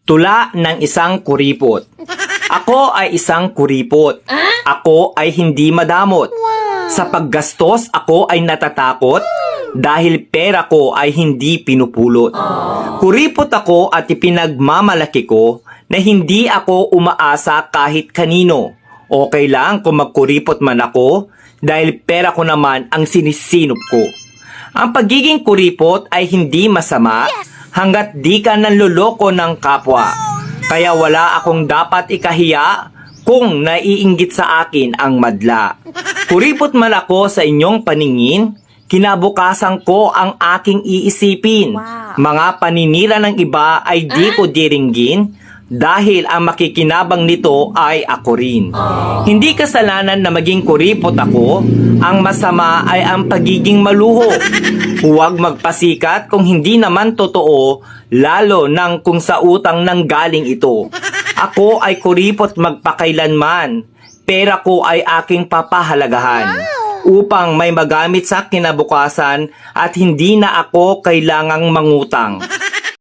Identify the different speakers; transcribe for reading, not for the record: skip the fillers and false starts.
Speaker 1: Tula ng isang kuripot. Ako ay isang kuripot. Ako ay hindi madamot. Sa paggastos, ako ay natatakot dahil pera ko ay hindi pinupulot. Kuripot ako at ipinagmamalaki ko na hindi ako umaasa kahit kanino. Okay lang kung magkuripot man ako dahil pera ko naman ang sinisinop ko. Ang pagiging kuripot ay hindi masama hanggat di ka nanloloko ng kapwa. Kaya wala akong dapat ikahiya kung naiinggit sa akin ang madla. Kuripot man ako sa inyong paningin, kinabukasan ko ang aking iisipin. Mga paninira ng iba ay di ko diringgin dahil ang makikinabang nito ay ako rin. Hindi kasalanan na maging kuripot ako, ang masama ay ang pagiging maluho. Huwag magpasikat kung hindi naman totoo, lalo nang kung sa utang nang galing ito. Ako ay kuripot magpakailanman. Pera ko ay aking papahalagahan upang may magamit sa kinabukasan at hindi na ako kailangang mangutang.